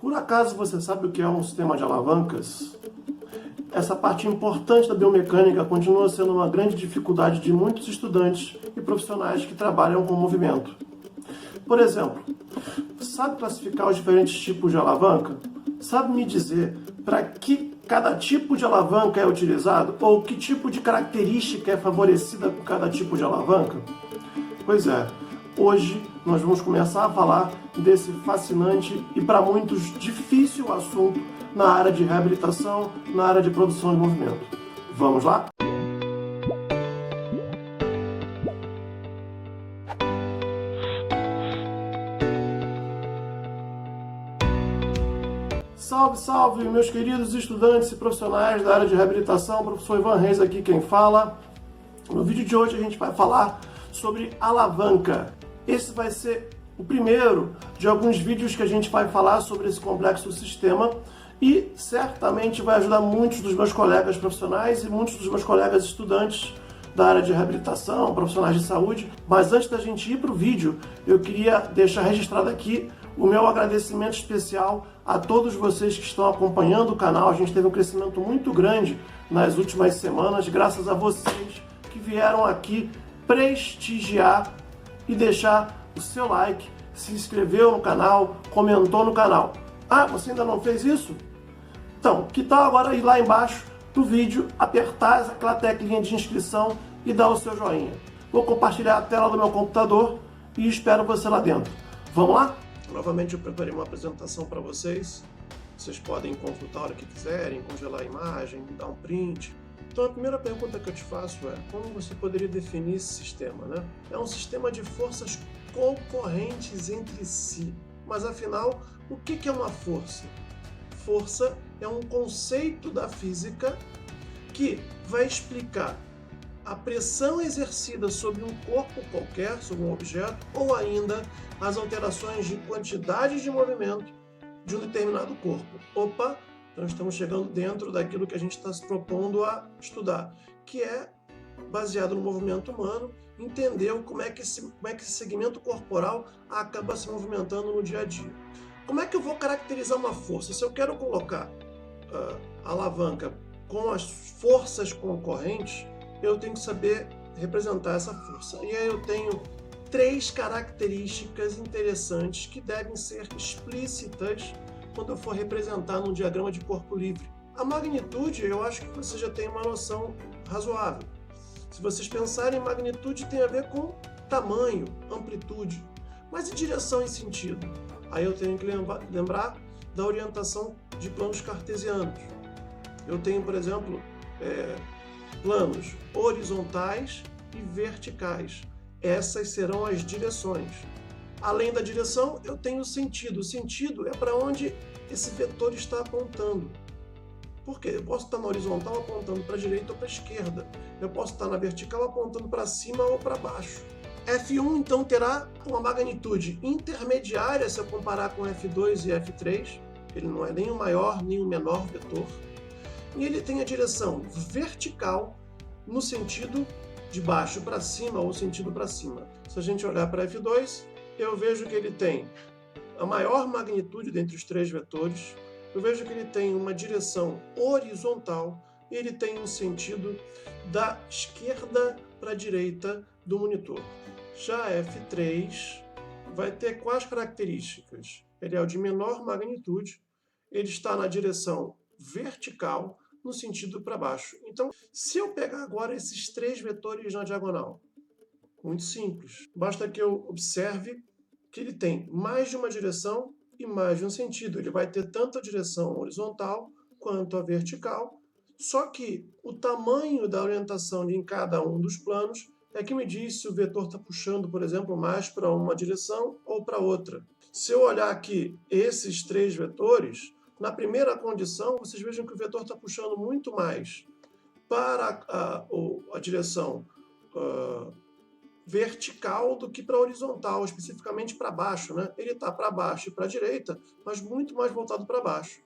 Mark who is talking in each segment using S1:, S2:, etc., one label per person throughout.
S1: Por acaso você sabe o que é um sistema de alavancas? Essa parte importante da biomecânica continua sendo uma grande dificuldade de muitos estudantes e profissionais que trabalham com movimento. Por exemplo, sabe classificar os diferentes tipos de alavanca? Sabe me dizer para que cada tipo de alavanca é utilizado? Ou que tipo de característica é favorecida por cada tipo de alavanca? Pois é, hoje nós vamos começar a falar desse fascinante e para muitos difícil assunto na área de reabilitação, na área de produção de movimento. Vamos lá? Salve, salve, meus queridos estudantes e profissionais da área de reabilitação, professor Ivan Reis aqui quem fala. No vídeo de hoje a gente vai falar sobre alavanca. Esse vai ser o primeiro de alguns vídeos que a gente vai falar sobre esse complexo sistema e certamente vai ajudar muitos dos meus colegas profissionais e muitos dos meus colegas estudantes da área de reabilitação, profissionais de saúde. Mas antes da gente ir para o vídeo, eu queria deixar registrado aqui o meu agradecimento especial a todos vocês que estão acompanhando o canal. A gente teve um crescimento muito grande nas últimas semanas, graças a vocês que vieram aqui prestigiar e deixar o seu like, se inscreveu no canal, comentou no canal. Ah, você ainda não fez isso? Então, que tal agora ir lá embaixo do vídeo, apertar aquela teclinha de inscrição e dar o seu joinha? Vou compartilhar a tela do meu computador e espero você lá dentro. Vamos lá? Novamente eu preparei uma apresentação para vocês. Vocês podem consultar a hora que quiserem, congelar a imagem, dar um print. Então a primeira pergunta que eu te faço é: como você poderia definir esse sistema, né? É um sistema de forças concorrentes entre si. Mas afinal, o que é uma força? Força é um conceito da física que vai explicar a pressão exercida sobre um corpo qualquer, sobre um objeto, ou ainda as alterações de quantidade de movimento de um determinado corpo. Opa! Então estamos chegando dentro daquilo que a gente está se propondo a estudar, que é baseado no movimento humano, entender como é que esse segmento corporal acaba se movimentando no dia a dia. Como é que eu vou caracterizar uma força? Se eu quero colocar a alavanca com as forças concorrentes, eu tenho que saber representar essa força. E aí eu tenho três características interessantes que devem ser explícitas quando eu for representar num diagrama de corpo livre. A magnitude, eu acho que você já tem uma noção razoável. Se vocês pensarem, magnitude tem a ver com tamanho, amplitude. Mas e direção e sentido? Aí eu tenho que lembrar da orientação de planos cartesianos. Eu tenho, por exemplo, planos horizontais e verticais. Essas serão as direções. Além da direção, eu tenho o sentido. O sentido é para onde esse vetor está apontando. Por quê? Eu posso estar na horizontal apontando para a direita ou para a esquerda. Eu posso estar na vertical apontando para cima ou para baixo. F1, então, terá uma magnitude intermediária se eu comparar com F2 e F3. Ele não é nem o maior nem o menor vetor. E ele tem a direção vertical no sentido de baixo para cima ou sentido para cima. Se a gente olhar para F2, eu vejo que ele tem a maior magnitude dentre os três vetores. Eu vejo que ele tem uma direção horizontal e ele tem um sentido da esquerda para a direita do monitor. Já F3 vai ter quais características? Ele é o de menor magnitude, ele está na direção vertical, no sentido para baixo. Então, se eu pegar agora esses três vetores na diagonal, muito simples. Basta que eu observe que ele tem mais de uma direção e mais de um sentido. Ele vai ter tanto a direção horizontal quanto a vertical, só que o tamanho da orientação em cada um dos planos é que me diz se o vetor está puxando, por exemplo, mais para uma direção ou para outra. Se eu olhar aqui esses três vetores, na primeira condição, vocês vejam que o vetor está puxando muito mais para a direção vertical do que para a horizontal, especificamente para baixo, né? Ele está para baixo e para a direita, mas muito mais voltado para baixo.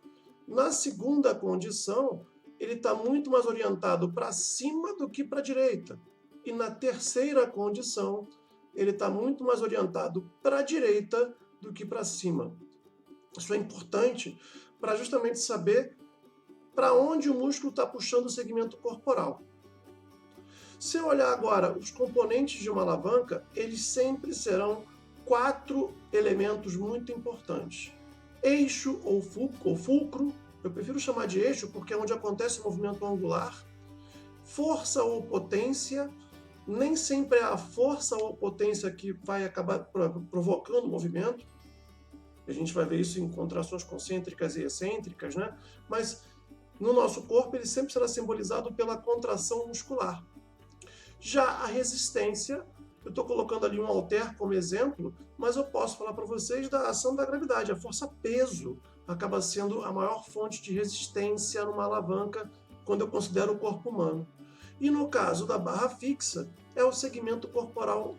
S1: Na segunda condição, ele está muito mais orientado para cima do que para a direita. E na terceira condição, ele está muito mais orientado para a direita do que para cima. Isso é importante para justamente saber para onde o músculo está puxando o segmento corporal. Se eu olhar agora os componentes de uma alavanca, eles sempre serão 4 elementos muito importantes. Eixo ou fulcro, eu prefiro chamar de eixo porque é onde acontece o movimento angular. Força ou potência, nem sempre é a força ou potência que vai acabar provocando o movimento. A gente vai ver isso em contrações concêntricas e excêntricas, né? Mas no nosso corpo ele sempre será simbolizado pela contração muscular. Já a resistência, eu estou colocando ali um halter como exemplo, mas eu posso falar para vocês da ação da gravidade. A força-peso acaba sendo a maior fonte de resistência numa alavanca quando eu considero o corpo humano. E no caso da barra fixa, é o segmento corporal.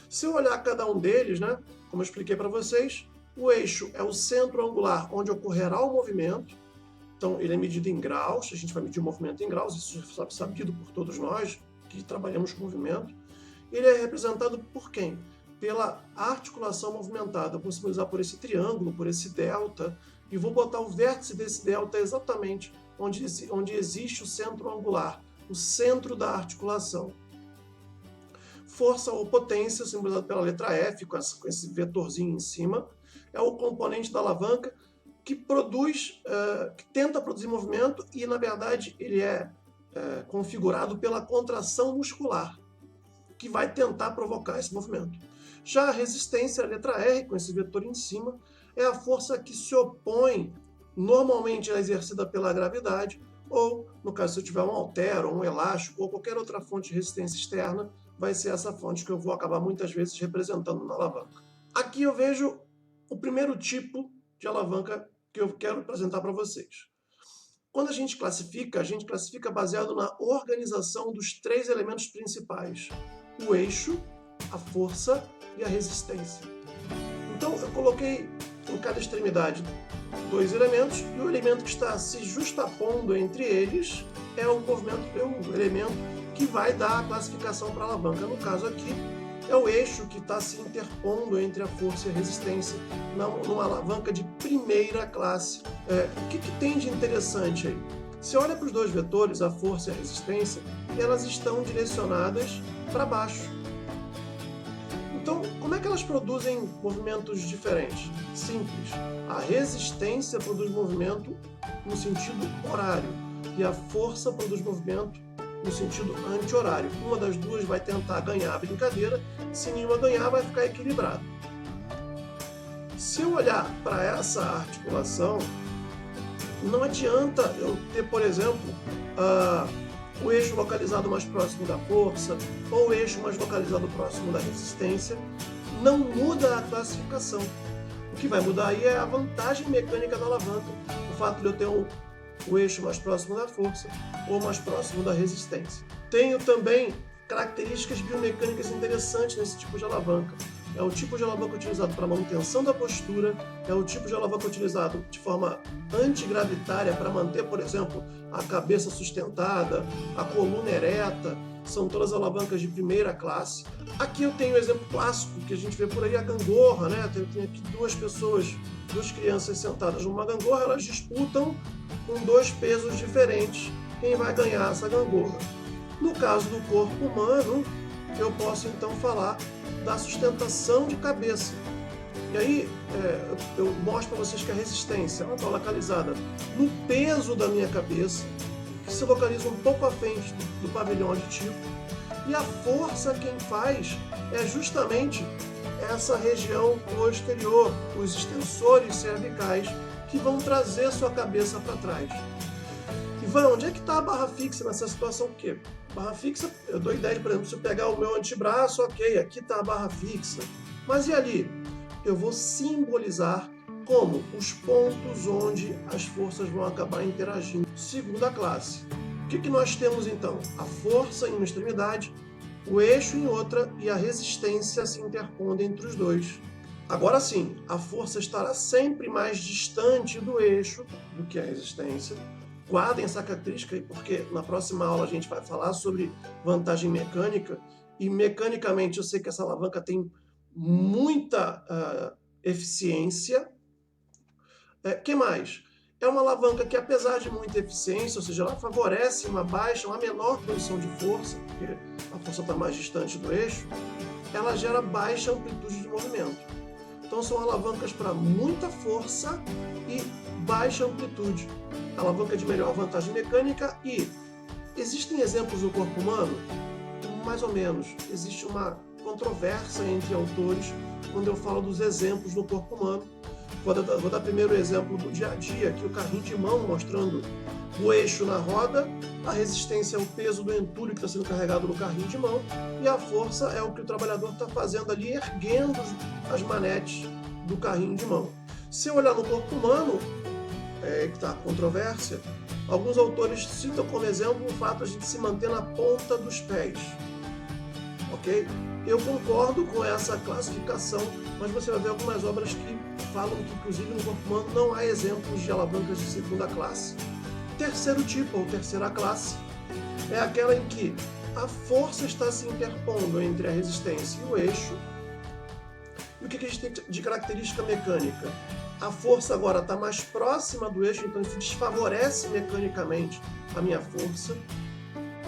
S1: Se eu olhar cada um deles, né, como eu expliquei para vocês, o eixo é o centro angular onde ocorrerá o movimento. Então, ele é medido em graus, a gente vai medir o movimento em graus, isso é sabido por todos nós que trabalhamos com movimento. Ele é representado por quem? Pela articulação movimentada. Eu vou simbolizar por esse triângulo, por esse delta, e vou botar o vértice desse delta exatamente onde existe o centro angular, o centro da articulação. Força ou potência, simbolizado pela letra F, com esse vetorzinho em cima, é o componente da alavanca que que tenta produzir movimento e, na verdade, ele é configurado pela contração muscular, que vai tentar provocar esse movimento. Já a resistência, a letra R, com esse vetor em cima, é a força que se opõe, normalmente é exercida pela gravidade, ou, no caso, se eu tiver um halter, ou um elástico, ou qualquer outra fonte de resistência externa, vai ser essa fonte que eu vou acabar muitas vezes representando na alavanca. Aqui eu vejo o primeiro tipo de alavanca que eu quero apresentar para vocês. Quando a gente classifica baseado na organização dos 3 elementos principais: o eixo, a força e a resistência. Então eu coloquei em cada extremidade 2 elementos e o elemento que está se justapondo entre eles é o elemento que vai dar a classificação para a alavanca. No caso aqui, é o eixo que está se interpondo entre a força e a resistência numa alavanca de primeira classe. O que tem de interessante aí? Se olha para os 2 vetores, a força e a resistência, elas estão direcionadas para baixo. Então, como é que elas produzem movimentos diferentes? Simples. A resistência produz movimento no sentido horário e a força produz movimento no sentido anti-horário. Uma das duas vai tentar ganhar a brincadeira, se nenhuma ganhar, vai ficar equilibrado. Se eu olhar para essa articulação, não adianta eu ter, por exemplo, o eixo localizado mais próximo da força ou o eixo mais localizado próximo da resistência. Não muda a classificação. O que vai mudar aí é a vantagem mecânica da alavanca, o fato de eu ter o eixo mais próximo da força ou mais próximo da resistência. Tenho também características biomecânicas interessantes nesse tipo de alavanca. É o tipo de alavanca utilizado para manutenção da postura, é o tipo de alavanca utilizado de forma antigravitária para manter, por exemplo, a cabeça sustentada, a coluna ereta, são todas alavancas de primeira classe. Aqui eu tenho um exemplo clássico que a gente vê por aí, a gangorra, né? Eu tenho aqui 2 crianças sentadas numa gangorra, elas disputam com 2 pesos diferentes quem vai ganhar essa gangorra. No caso do corpo humano, eu posso então falar da sustentação de cabeça. E aí eu mostro para vocês que a resistência está localizada no peso da minha cabeça, que se localiza um pouco à frente do pavilhão auditivo, e a força quem faz é justamente essa região posterior, os extensores cervicais, que vão trazer sua cabeça para trás. Ivan, onde é que está a barra fixa nessa situação? Porque barra fixa, eu dou ideia, por exemplo, se eu pegar o meu antebraço, ok, aqui está a barra fixa. Mas e ali? Eu vou simbolizar como os pontos onde as forças vão acabar interagindo. Segunda classe. O que nós temos então? A força em uma extremidade, o eixo em outra e a resistência se interpondo entre os dois. Agora sim, a força estará sempre mais distante do eixo do que a resistência. Guardem essa característica aí, porque na próxima aula a gente vai falar sobre vantagem mecânica, e mecanicamente eu sei que essa alavanca tem muita eficiência, Que mais? É uma alavanca que, apesar de muita eficiência, ou seja, ela favorece uma menor posição de força, porque a força está mais distante do eixo, ela gera baixa amplitude de movimento. Então são alavancas para muita força e baixa amplitude. Alavanca de melhor vantagem mecânica. E existem exemplos no corpo humano? Mais ou menos. Existe uma controvérsia entre autores quando eu falo dos exemplos no corpo humano. Vou dar primeiro o exemplo do dia a dia, aqui o carrinho de mão mostrando o eixo na roda, a resistência é o peso do entulho que está sendo carregado no carrinho de mão, e a força é o que o trabalhador está fazendo ali, erguendo as manetes do carrinho de mão. Se eu olhar no corpo humano, que está a controvérsia, alguns autores citam como exemplo o fato de a gente se manter na ponta dos pés. Ok? Eu concordo com essa classificação, mas você vai ver algumas obras que falam que, inclusive, no corpo humano não há exemplos de alavancas de segunda classe. Terceiro tipo, ou terceira classe, é aquela em que a força está se interpondo entre a resistência e o eixo. E o que a gente tem de característica mecânica? A força agora está mais próxima do eixo, então isso desfavorece mecanicamente a minha força,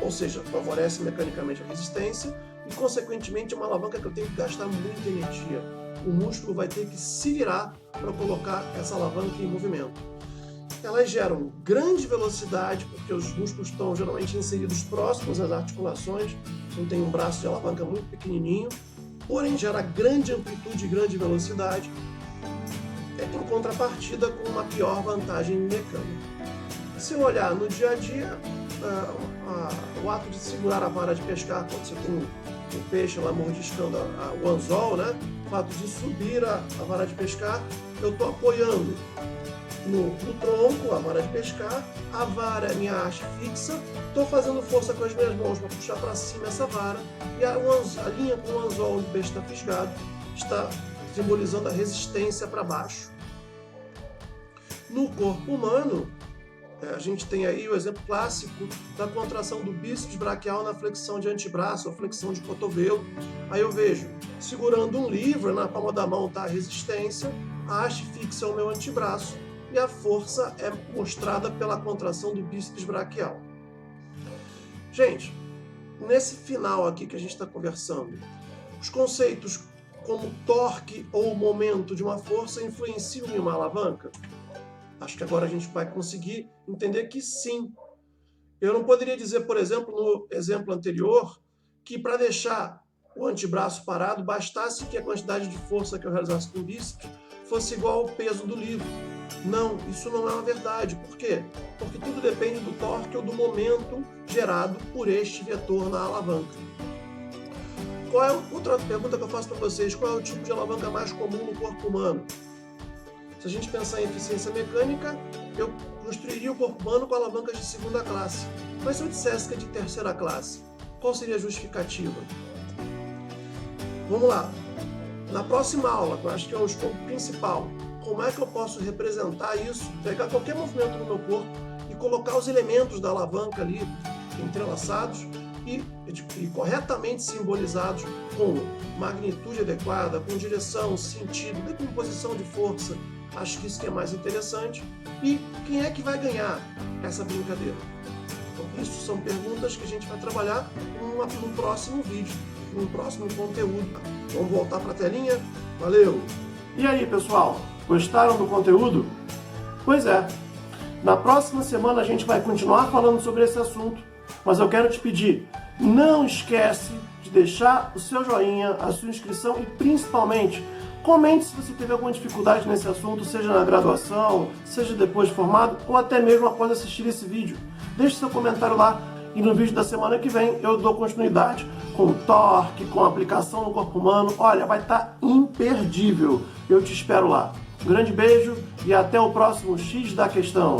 S1: ou seja, favorece mecanicamente a resistência, e, consequentemente, é uma alavanca que eu tenho que gastar muita energia. O músculo vai ter que se virar para colocar essa alavanca em movimento. Elas geram grande velocidade, porque os músculos estão geralmente inseridos próximos às articulações, então tem um braço de alavanca muito pequenininho, porém gera grande amplitude e grande velocidade, em contrapartida com uma pior vantagem mecânica. Se eu olhar no dia a dia, o ato de segurar a vara de pescar, quando você tem um peixe lá mordiscando o anzol, né? O fato de subir a vara de pescar, eu estou apoiando no tronco a vara de pescar, a vara é minha haste fixa, estou fazendo força com as minhas mãos para puxar para cima essa vara, e a linha com o anzol onde o peixe está fisgado está simbolizando a resistência para baixo. No corpo humano, a gente tem aí o exemplo clássico da contração do bíceps braquial na flexão de antebraço ou flexão de cotovelo. Aí eu vejo, segurando um livro, na palma da mão está a resistência, a haste fixa é o meu antebraço e a força é mostrada pela contração do bíceps braquial. Gente, nesse final aqui que a gente está conversando, os conceitos como torque ou momento de uma força influenciam em uma alavanca? Acho que agora a gente vai conseguir entender que sim. Eu não poderia dizer, por exemplo, no exemplo anterior, que para deixar o antebraço parado, bastasse que a quantidade de força que eu realizasse com o bíceps fosse igual ao peso do livro. Não, isso não é uma verdade. Por quê? Porque tudo depende do torque ou do momento gerado por este vetor na alavanca. Qual é outra pergunta que eu faço para vocês? Qual é o tipo de alavanca mais comum no corpo humano? Se a gente pensar em eficiência mecânica, eu construiria o corpo humano com alavancas de segunda classe. Mas se eu dissesse que é de terceira classe, qual seria a justificativa? Vamos lá. Na próxima aula, que eu acho que é o escopo principal, como é que eu posso representar isso, pegar qualquer movimento no meu corpo e colocar os elementos da alavanca ali entrelaçados e corretamente simbolizados com magnitude adequada, com direção, sentido, decomposição de força. Acho que isso que é mais interessante. E quem é que vai ganhar essa brincadeira? Então, isso são perguntas que a gente vai trabalhar no próximo vídeo, no próximo conteúdo. Vamos voltar para a telinha? Valeu! E aí, pessoal? Gostaram do conteúdo? Pois é. Na próxima semana a gente vai continuar falando sobre esse assunto, mas eu quero te pedir, não esquece de deixar o seu joinha, a sua inscrição e, principalmente, comente se você teve alguma dificuldade nesse assunto, seja na graduação, seja depois de formado, ou até mesmo após assistir esse vídeo. Deixe seu comentário lá e no vídeo da semana que vem eu dou continuidade com torque, com aplicação no corpo humano. Olha, vai estar imperdível. Eu te espero lá. Um grande beijo e até o próximo X da Questão.